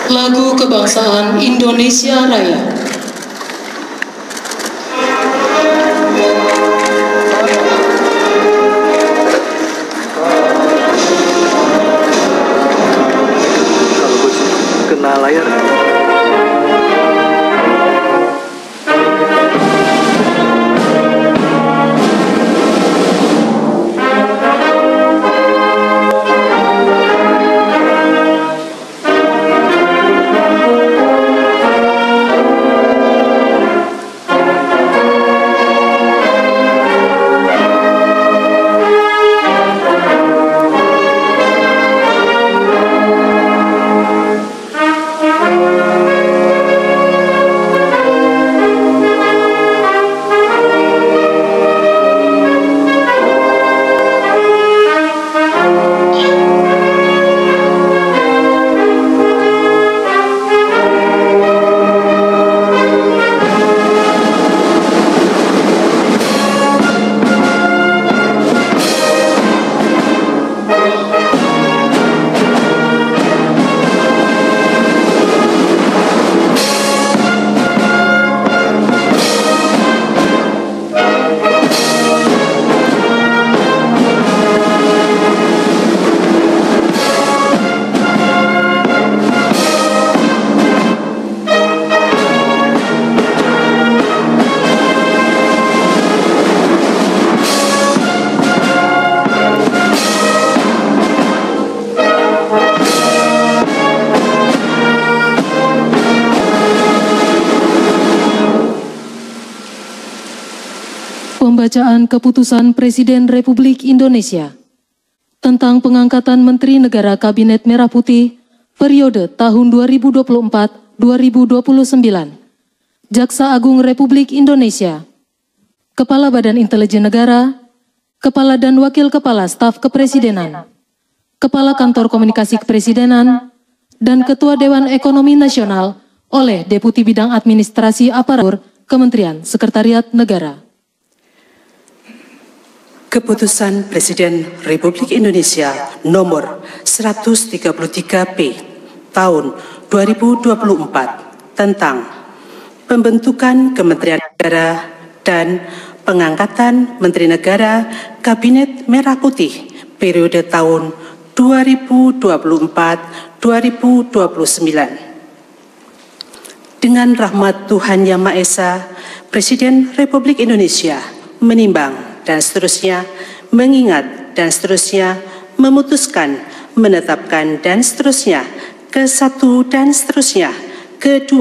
Lagu Kebangsaan Indonesia Raya. Kalau bos kena layar. Pembacaan Keputusan Presiden Republik Indonesia tentang pengangkatan Menteri Negara Kabinet Merah Putih periode tahun 2024-2029. Jaksa Agung Republik Indonesia, Kepala Badan Intelijen Negara, Kepala dan Wakil Kepala Staf Kepresidenan, Kepala Kantor Komunikasi Kepresidenan, dan Ketua Dewan Ekonomi Nasional oleh Deputi Bidang Administrasi Aparatur Kementerian Sekretariat Negara. Keputusan Presiden Republik Indonesia nomor 133-P tahun 2024 tentang pembentukan Kementerian Negara dan pengangkatan Menteri Negara Kabinet Merah Putih periode tahun 2024-2029. Dengan rahmat Tuhan Yang Maha Esa, Presiden Republik Indonesia menimbang dan seterusnya, mengingat dan seterusnya, memutuskan, menetapkan dan seterusnya, ke-1 dan seterusnya, ke-2,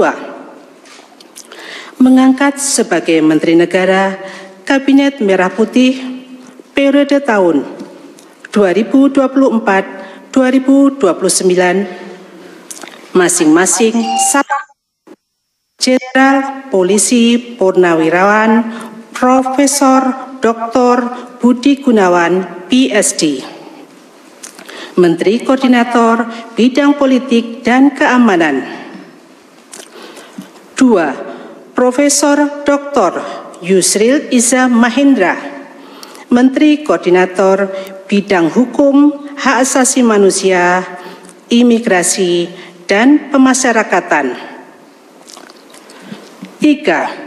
mengangkat sebagai Menteri Negara Kabinet Merah Putih periode tahun 2024-2029 masing-masing Jenderal Polisi Purnawirawan Profesor Dr. Budi Gunawan, PSD, Menteri Koordinator Bidang Politik dan Keamanan. 2. Profesor Dr. Yusril Iza Mahendra, Menteri Koordinator Bidang Hukum, Hak Asasi Manusia, Imigrasi, dan Pemasyarakatan. 3.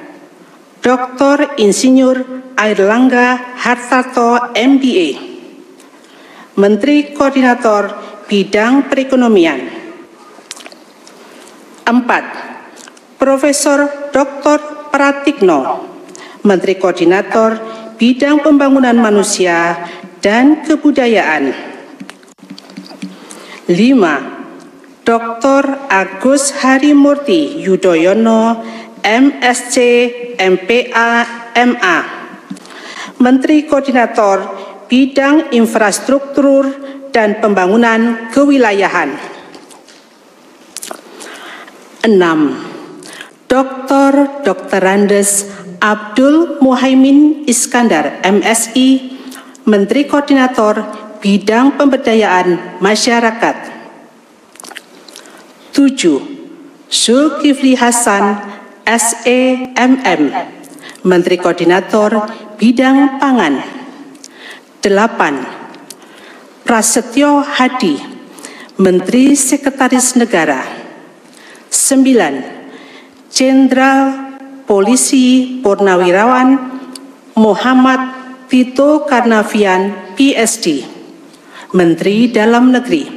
Dr. Insinyur Airlangga Hartarto, MBA, Menteri Koordinator Bidang Perekonomian. 4. Profesor Dr. Pratikno, Menteri Koordinator Bidang Pembangunan Manusia dan Kebudayaan. 5. Dr. Agus Harimurti Yudhoyono, MSc, MPA, MA, Menteri Koordinator Bidang Infrastruktur dan Pembangunan Kewilayahan. 6. Dr. Andes Abdul Muhaimin Iskandar, MSI, Menteri Koordinator Bidang Pemberdayaan Masyarakat. 7. Zulkifli Hasan, SEMM, Menteri Koordinator Bidang Pangan. 8. Prasetyo Hadi, Menteri Sekretaris Negara. 9. Jenderal Polisi Purnawirawan Muhammad Tito Karnavian, PSD, Menteri Dalam Negeri.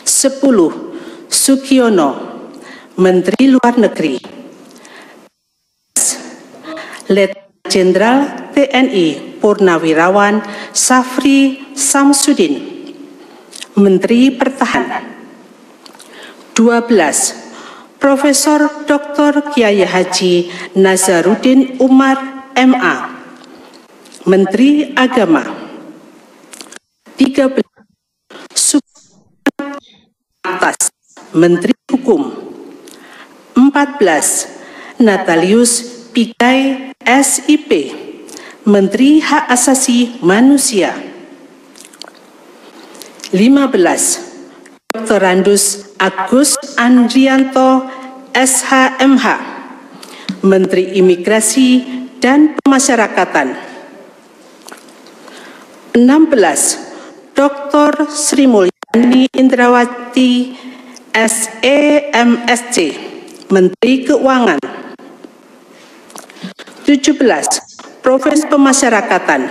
10. Sugiono, Menteri Luar Negeri. Letnan Jenderal TNI Purnawirawan Safri Samsudin, Menteri Pertahanan. 12. Profesor Dr. Kiai Haji Nazaruddin Umar, MA, Menteri Agama. 13. Atas, Menteri Hukum. 14. Natalius Pigai, SIP, Menteri Hak Asasi Manusia. 15. Dr. Randus Agus Andrianto, SHMH, Menteri Imigrasi dan Pemasyarakatan. 16. Dr. Sri Mulyani Indrawati, SEMSC, Menteri Keuangan. 17. Profesi Pemasyarakatan.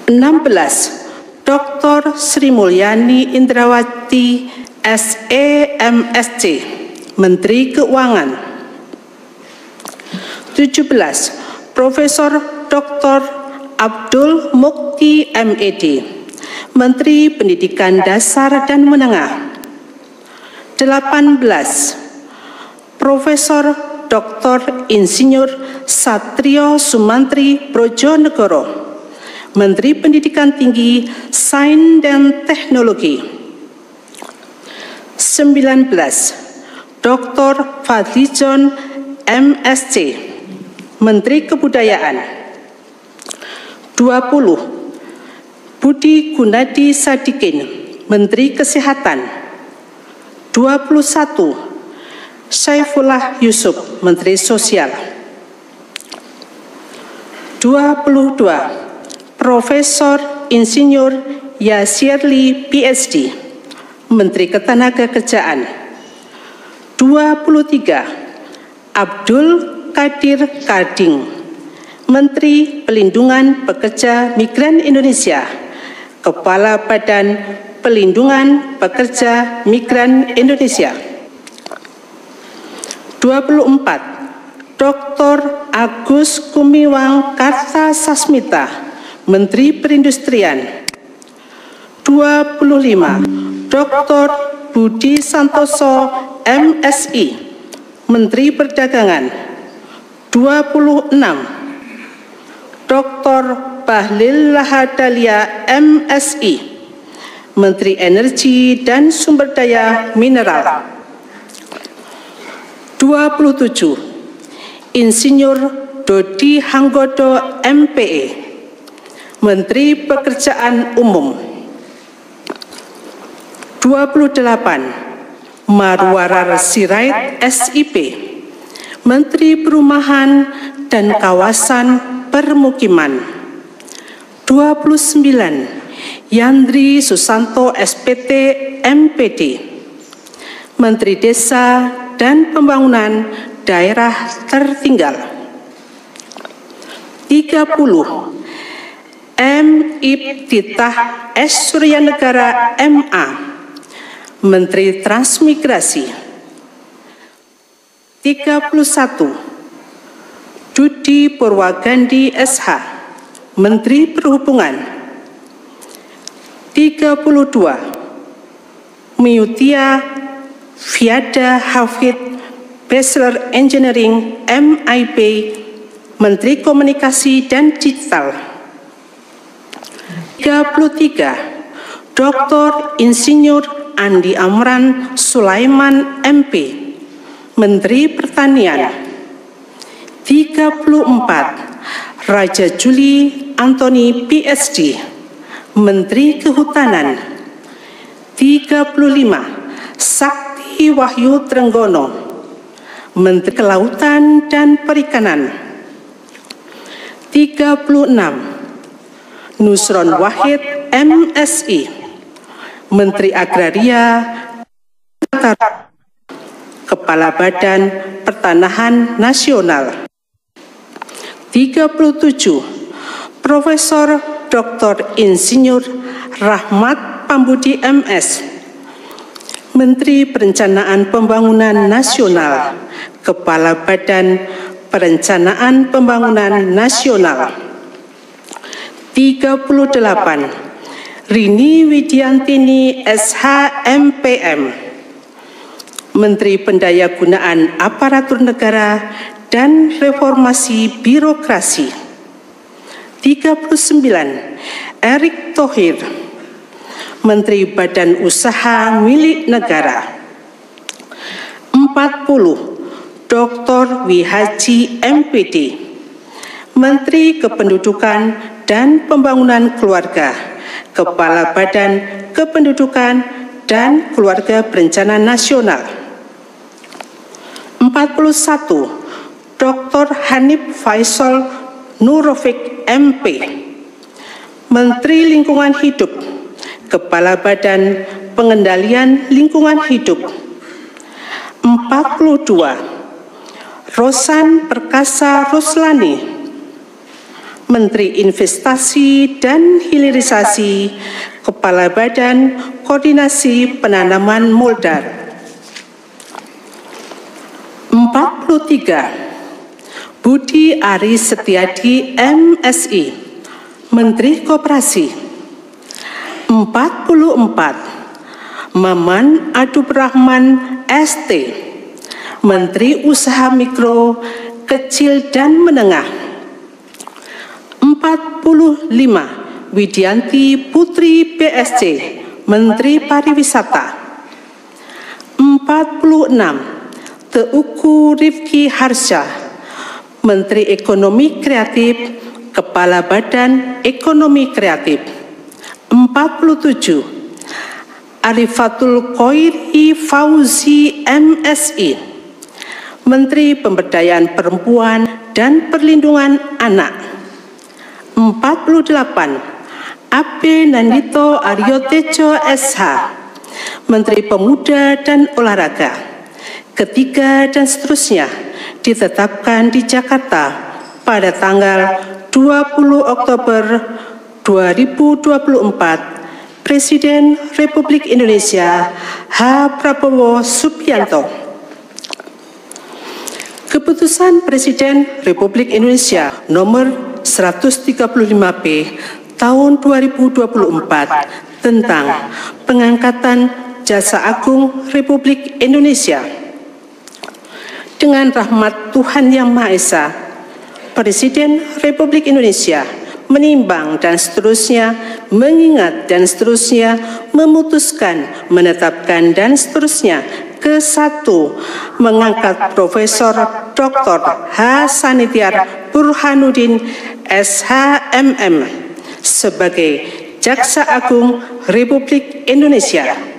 16. Dr. Sri Mulyani Indrawati, SEMSC, Menteri Keuangan. 17. Profesor Dr. Abdul Mukti, MED, Menteri Pendidikan Dasar dan Menengah. 18. Profesor Dr. Insinyur Satrio Sumantri Brojonegoro, Menteri Pendidikan Tinggi, Sains dan Teknologi. 19. Dr. Fadlizon, MSc, Menteri Kebudayaan. 20. Budi Gunadi Sadikin, Menteri Kesehatan. 21. Saifullah Yusuf, Menteri Sosial. 22. Profesor Insinyur Yasirli, PSD, Menteri Ketenagakerjaan. 23. Abdul Qadir Karding, Menteri Pelindungan Pekerja Migran Indonesia, Kepala Badan Pelindungan Pekerja Migran Indonesia. 24. Dr. Agus Gumiwang Kartasasmita, Menteri Perindustrian. 25. Dr. Budi Santoso, MSI, Menteri Perdagangan. 26. Dr. Bahlil Lahadalia, MSI, Menteri Energi dan Sumber Daya Mineral. 27. Insinyur Dodi Hanggodo, MPE, Menteri Pekerjaan Umum. 28. Marwarar Sirait, SIP, Menteri Perumahan dan Kawasan Permukiman. 29. Yandri Susanto, SPT, MPD, Menteri Desa dan Pembangunan Daerah Tertinggal. 30. M. Ibtitah S. Suryanegara, MA, Menteri Transmigrasi. 31. Dudi Purwagandi, SH, Menteri Perhubungan. 32. Miutia Fiada Hafid, Bachelor Engineering, MIB, Menteri Komunikasi dan Digital. 33. Dr. Insinyur Andi Amran Sulaiman, MP, Menteri Pertanian. 34. Raja Juli Antoni, PSD, Menteri Kehutanan. 35. Sakti Wahyu Trenggono, Menteri Kelautan dan Perikanan. 36. Nusron Wahid, MSI, Menteri Agraria dan Antara Kepala Badan Pertanahan Nasional. 37. Profesor Dr. Insinyur Rahmat Pambudi MS, Menteri Perencanaan Pembangunan Nasional, Kepala Badan Perencanaan Pembangunan Nasional. 38. Rini Widiantini SH.M.Pm, Menteri Pendayagunaan Aparatur Negara dan Reformasi Birokrasi. 39. Erick Thohir, Menteri Badan Usaha Milik Negara. 40. Dr. Wihaji MPD, Menteri Kependudukan dan Pembangunan Keluarga, Kepala Badan Kependudukan dan Keluarga Berencana Nasional. 41. Dr. Hanif Faisal Nurofik MP, Menteri Lingkungan Hidup, Kepala Badan Pengendalian Lingkungan Hidup. 42. Rosan Perkasa Ruslani, Menteri Investasi dan Hilirisasi, Kepala Badan Koordinasi Penanaman Modal. 43. Budi Ari Setiadi MSI, Menteri Koperasi. 44. Maman Adubrahman ST, Menteri Usaha Mikro, Kecil dan Menengah. 45. Widianti Putri BSC, Menteri Pariwisata. 46. Teuku Rifki Harsha, Menteri Ekonomi Kreatif, Kepala Badan Ekonomi Kreatif. 47. Arifatul Khoiri Fauzi MSI, Menteri Pemberdayaan Perempuan dan Perlindungan Anak. 48. Abe Nandito Aryo Tejo SH, Menteri Pemuda dan Olahraga. Ketiga dan seterusnya ditetapkan di Jakarta pada tanggal 20 Oktober 2024, Presiden Republik Indonesia H. Prabowo Subianto. Keputusan Presiden Republik Indonesia nomor 135P tahun 2024 tentang pengangkatan Jaksa Agung Republik Indonesia. Dengan rahmat Tuhan Yang Maha Esa, Presiden Republik Indonesia menimbang dan seterusnya, mengingat dan seterusnya, memutuskan, menetapkan dan seterusnya. Ke-1, mengangkat Profesor Dr. H. Sanitiar Burhanuddin SH.MM sebagai Jaksa Agung Republik Indonesia,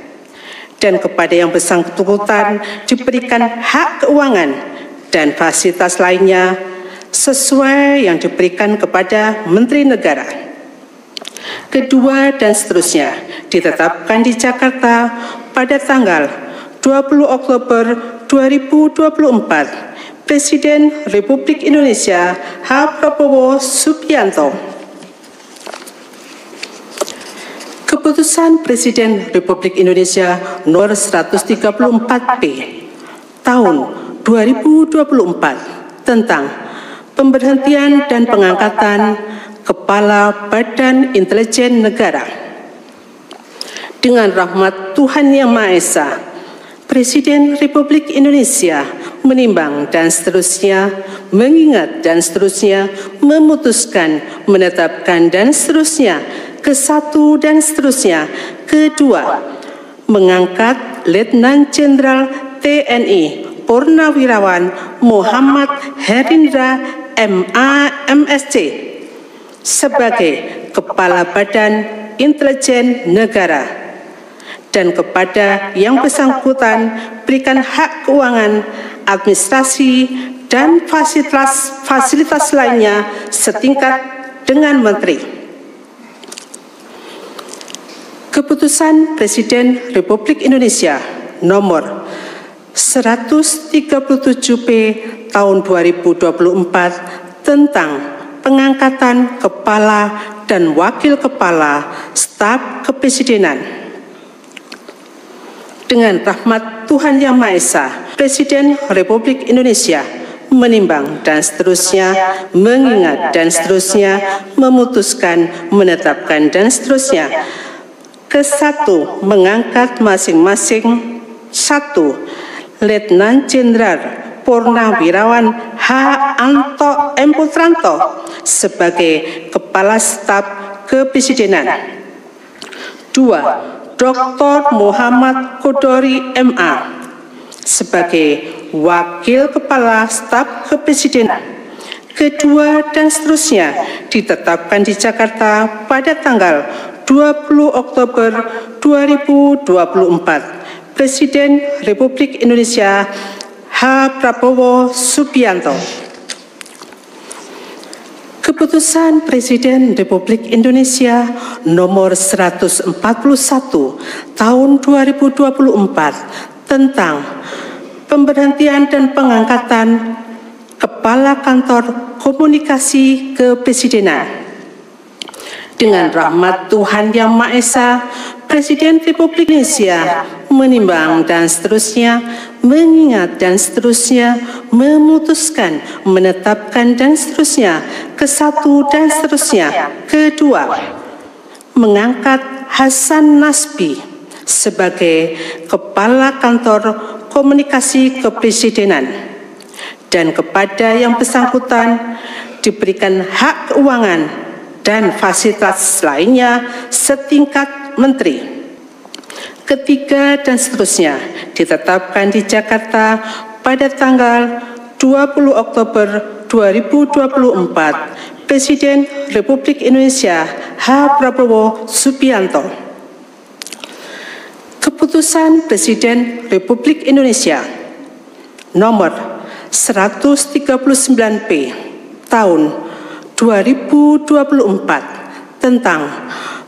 dan kepada yang bersangkutan diberikan hak keuangan dan fasilitas lainnya sesuai yang diberikan kepada Menteri Negara. Kedua dan seterusnya ditetapkan di Jakarta pada tanggal 20 Oktober 2024, Presiden Republik Indonesia H. Prabowo Subianto. Keputusan Presiden Republik Indonesia nomor 134P tahun 2024 tentang pemberhentian dan pengangkatan Kepala Badan Intelijen Negara. Dengan rahmat Tuhan Yang Maha Esa, Presiden Republik Indonesia menimbang dan seterusnya, mengingat dan seterusnya, memutuskan, menetapkan dan seterusnya. Ke-1 dan seterusnya. Kedua, mengangkat Letnan Jenderal TNI Purnawirawan Muhammad Herindra MA MSc sebagai Kepala Badan Intelijen Negara, dan kepada yang bersangkutan berikan hak keuangan, administrasi, dan fasilitas lainnya setingkat dengan Menteri. Keputusan Presiden Republik Indonesia nomor 137P tahun 2024 tentang pengangkatan kepala dan wakil kepala staf kepresidenan. Dengan rahmat Tuhan Yang Maha Esa, Presiden Republik Indonesia menimbang dan seterusnya, mengingat dan seterusnya, memutuskan, menetapkan dan seterusnya. Ke-1, mengangkat masing-masing 1. Letnan Jenderal Purnawirawan H. Anto M. Putranto sebagai Kepala Staf Kepresidenan. 2. Dr. Muhammad Kodori MA sebagai Wakil Kepala Staf Kepresidenan. Kedua dan seterusnya ditetapkan di Jakarta pada tanggal 20 Oktober 2024. Presiden Republik Indonesia H. Prabowo Subianto. Keputusan Presiden Republik Indonesia nomor 141 tahun 2024 tentang pemberhentian dan pengangkatan Kepala Kantor Komunikasi Kepresidenan. Dengan rahmat Tuhan Yang Maha Esa, Presiden Republik Indonesia menimbang dan seterusnya, mengingat dan seterusnya, memutuskan, menetapkan dan seterusnya. Ke-1 dan seterusnya. Kedua, mengangkat Hasan Nasbi sebagai Kepala Kantor Komunikasi Kepresidenan, dan kepada yang bersangkutan diberikan hak keuangan dan fasilitas lainnya setingkat menteri. Ketiga dan seterusnya ditetapkan di Jakarta pada tanggal 20 Oktober 2024. Presiden Republik Indonesia H. Prabowo Subianto. Keputusan Presiden Republik Indonesia nomor 139P tahun 2024 tentang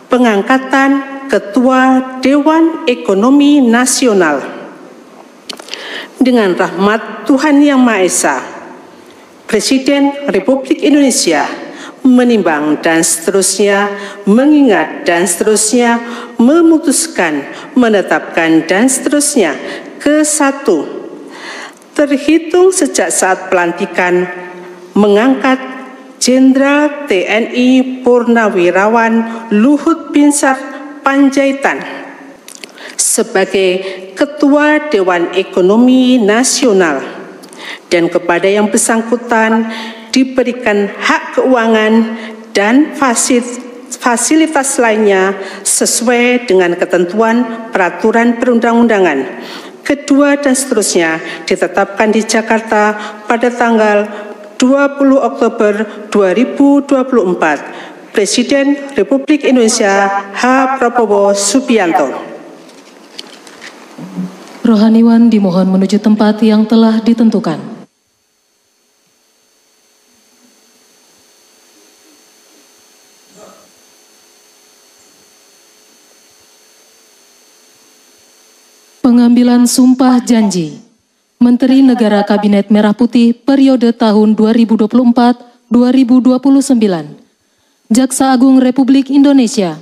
pengangkatan Ketua Dewan Ekonomi Nasional. Dengan rahmat Tuhan Yang Maha Esa, Presiden Republik Indonesia menimbang dan seterusnya, mengingat dan seterusnya, memutuskan, menetapkan dan seterusnya. Ke-1, terhitung sejak saat pelantikan mengangkat Jenderal TNI Purnawirawan Luhut Binsar Panjaitan sebagai Ketua Dewan Ekonomi Nasional, dan kepada yang bersangkutan diberikan hak keuangan dan fasilitas lainnya sesuai dengan ketentuan peraturan perundang-undangan. Kedua dan seterusnya ditetapkan di Jakarta pada tanggal 20 Oktober 2024. Presiden Republik Indonesia H. Prabowo Subianto. Rohaniwan dimohon menuju tempat yang telah ditentukan. Pengambilan sumpah janji Menteri Negara Kabinet Merah Putih periode tahun 2024-2029. Jaksa Agung Republik Indonesia,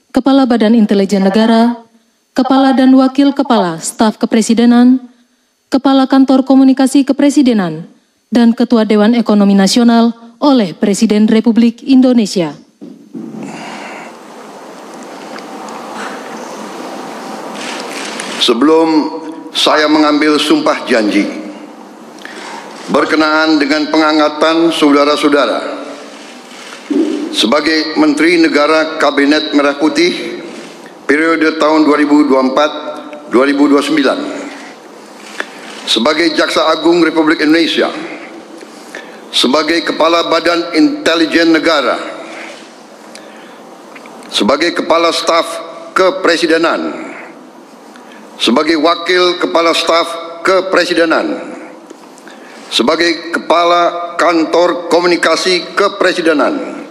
Kepala Badan Intelijen Negara, Kepala dan Wakil Kepala Staf Kepresidenan, Kepala Kantor Komunikasi Kepresidenan, dan Ketua Dewan Ekonomi Nasional oleh Presiden Republik Indonesia. Sebelum saya mengambil sumpah janji berkenaan dengan pengangkatan saudara-saudara sebagai Menteri Negara Kabinet Merah Putih periode tahun 2024-2029, sebagai Jaksa Agung Republik Indonesia, sebagai Kepala Badan Intelijen Negara, sebagai Kepala Staf Kepresidenan, sebagai Wakil Kepala Staf Kepresidenan, sebagai Kepala Kantor Komunikasi Kepresidenan,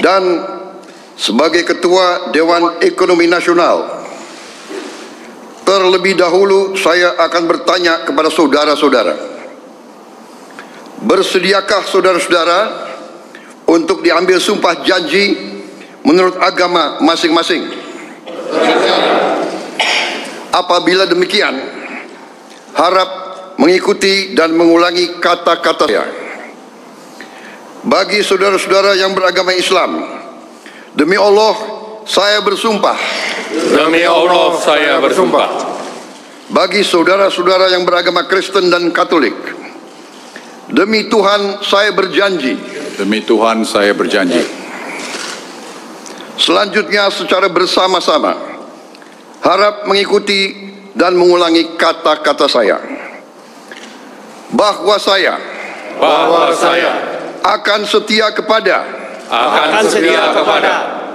dan sebagai Ketua Dewan Ekonomi Nasional, Terlebih dahulu saya akan bertanya kepada saudara-saudara, bersediakah saudara-saudara untuk diambil sumpah janji menurut agama masing-masing? Apabila demikian, harap mengikuti dan mengulangi kata-kata saya. Bagi saudara-saudara yang beragama Islam, demi Allah saya bersumpah. Demi Allah saya bersumpah. Bagi saudara-saudara yang beragama Kristen dan Katolik, demi Tuhan saya berjanji. Demi Tuhan saya berjanji. Selanjutnya secara bersama-sama harap mengikuti dan mengulangi kata-kata saya. Bahwa saya akan setia kepada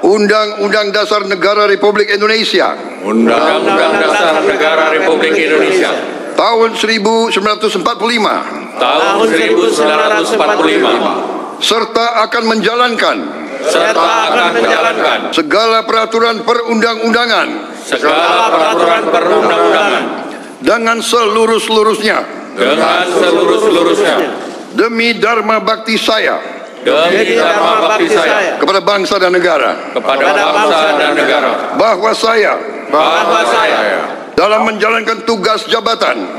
Undang-Undang Dasar Negara Republik Indonesia Undang-Undang Dasar Negara Republik Indonesia tahun 1945 serta akan menjalankan segala peraturan perundang-undangan dengan seluruh-seluruhnya demi dharma bakti saya kepada bangsa dan negara. Bahwa saya dalam menjalankan tugas jabatan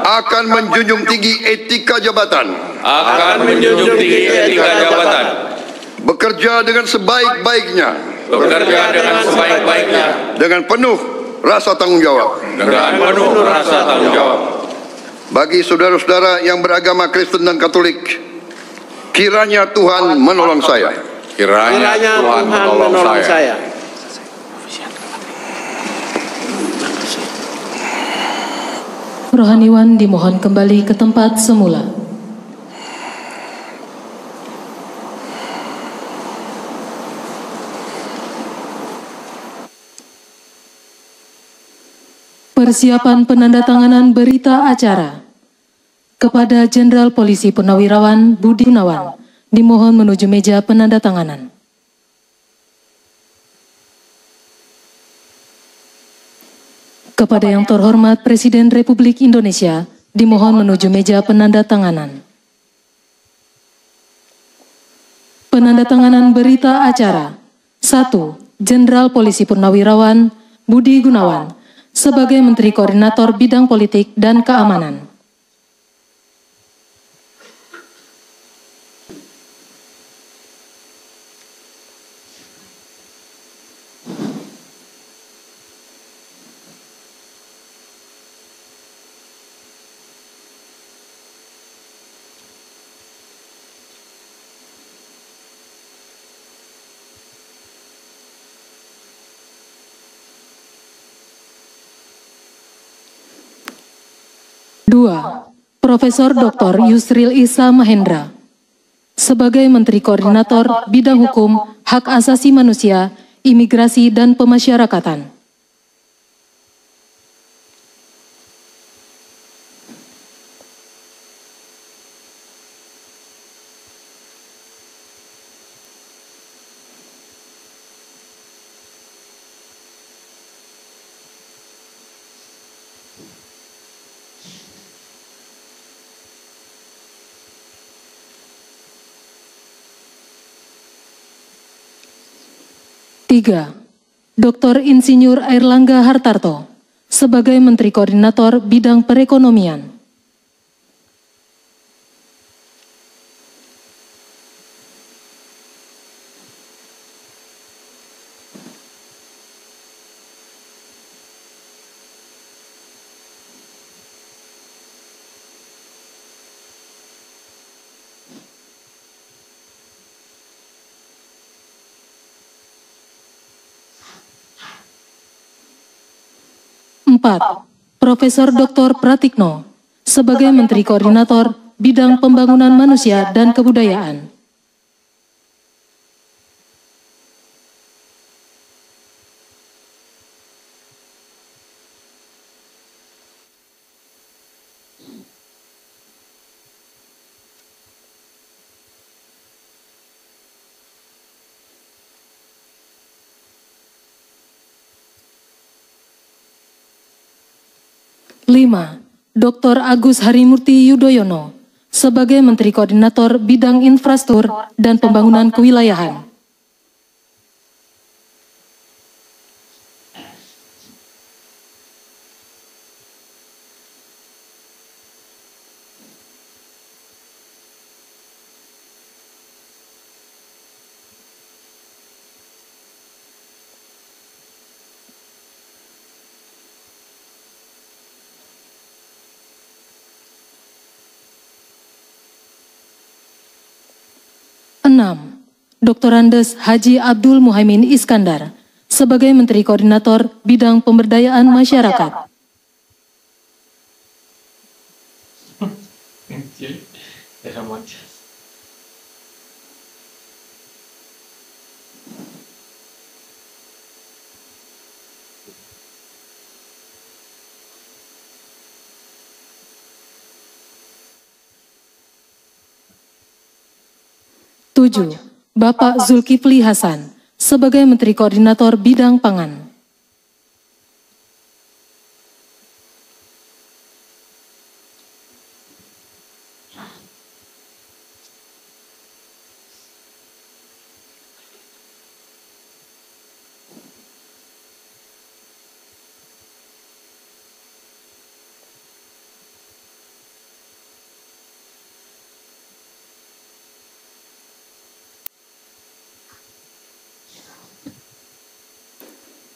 akan menjunjung tinggi etika jabatan, bekerja dengan sebaik-baiknya, dengan penuh rasa tanggung jawab. Bagi saudara-saudara yang beragama Kristen dan Katolik, kiranya Tuhan menolong saya. Kiranya Tuhan menolong saya. Rohaniwan dimohon kembali ke tempat semula. Persiapan penandatanganan berita acara. Kepada Jenderal Polisi Purnawirawan Budi Gunawan, dimohon menuju meja penandatanganan. Kepada yang terhormat Presiden Republik Indonesia, dimohon menuju meja penandatanganan. Penandatanganan berita acara. 1. Jenderal Polisi Purnawirawan Budi Gunawan sebagai Menteri Koordinator Bidang Politik dan Keamanan. Profesor Dr. Yusril Issa Mahendra sebagai Menteri Koordinator Bidang Hukum, Hak Asasi Manusia, Imigrasi dan Pemasyarakatan. Dr. Insinyur Airlangga Hartarto sebagai Menteri Koordinator Bidang Perekonomian. 4. Profesor Dr. Pratikno sebagai Menteri Koordinator Bidang Pembangunan Manusia dan Kebudayaan. 5. Dr. Agus Harimurti Yudhoyono sebagai Menteri Koordinator Bidang Infrastruktur dan Pembangunan Kewilayahan. 6. Dr. Andes Haji Abdul Muhaimin Iskandar sebagai Menteri Koordinator Bidang Pemberdayaan Masyarakat. Tujuh, Bapak Zulkifli Hasan sebagai Menteri Koordinator Bidang Pangan.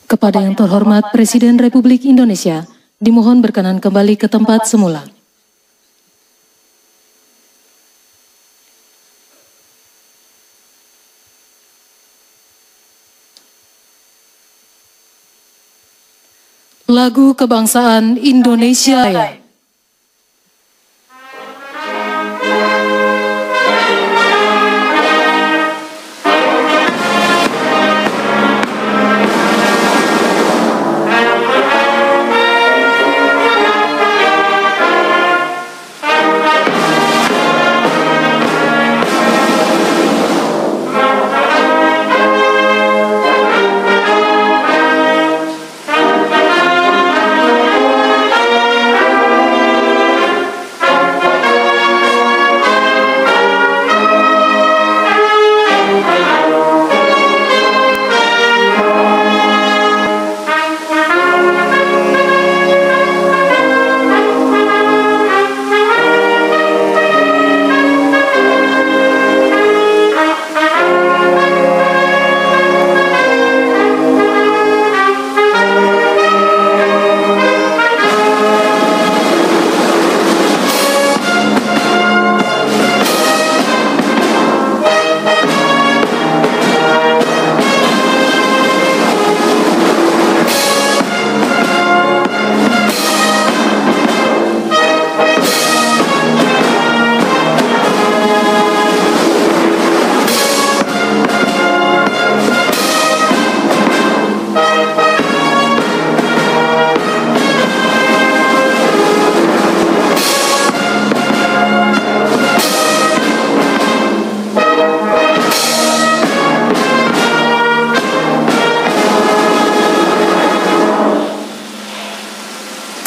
Kepada yang terhormat Presiden Republik Indonesia, dimohon berkenan kembali ke tempat semula. Lagu Kebangsaan Indonesia Raya.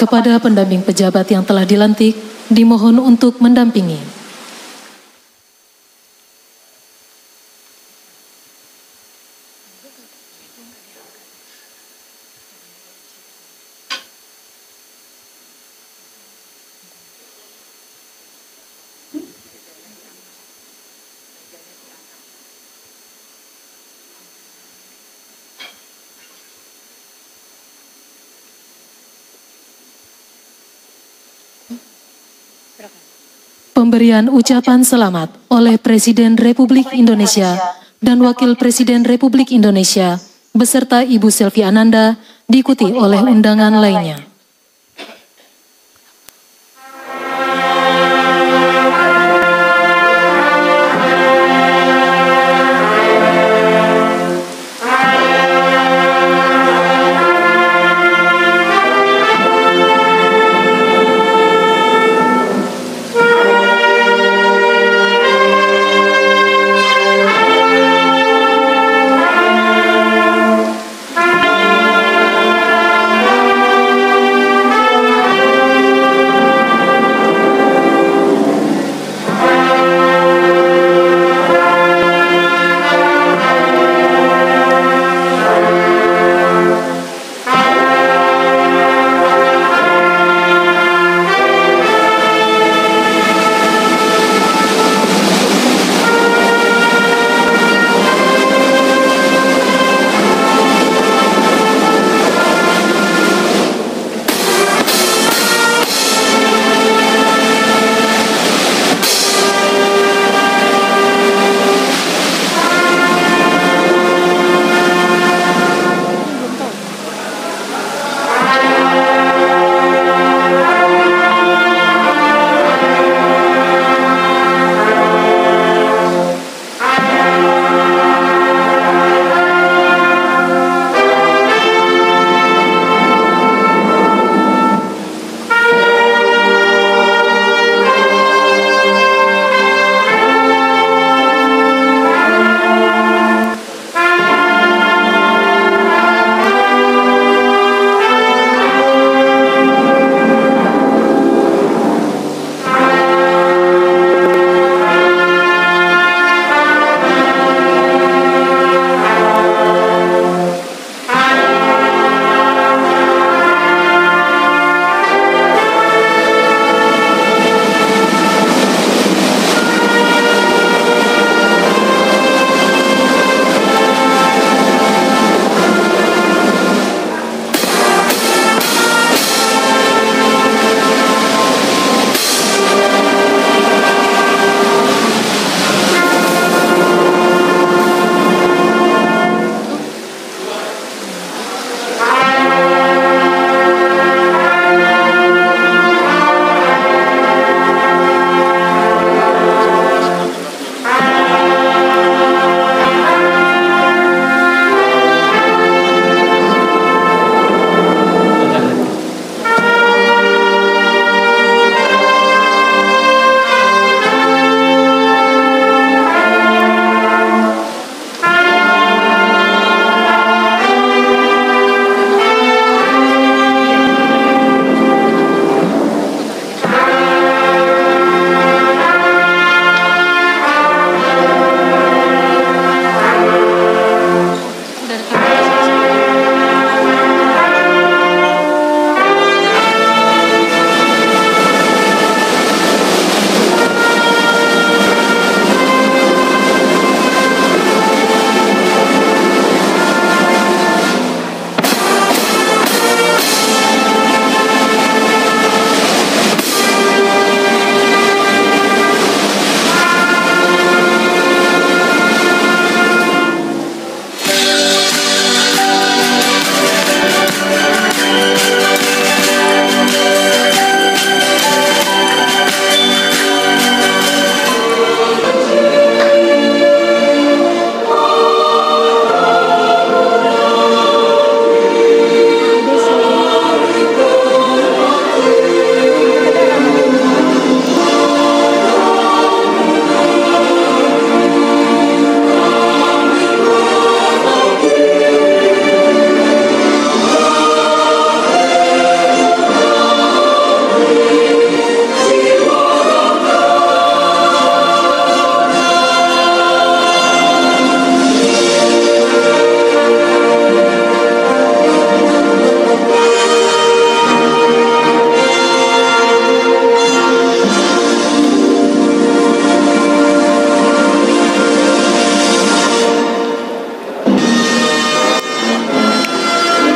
Kepada pendamping pejabat yang telah dilantik, dimohon untuk mendampingi. Pemberian ucapan selamat oleh Presiden Republik Indonesia dan Wakil Presiden Republik Indonesia beserta Ibu Selvi Ananda diikuti oleh undangan lainnya.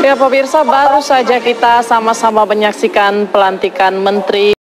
Ya pemirsa, baru saja kita sama-sama menyaksikan pelantikan Menteri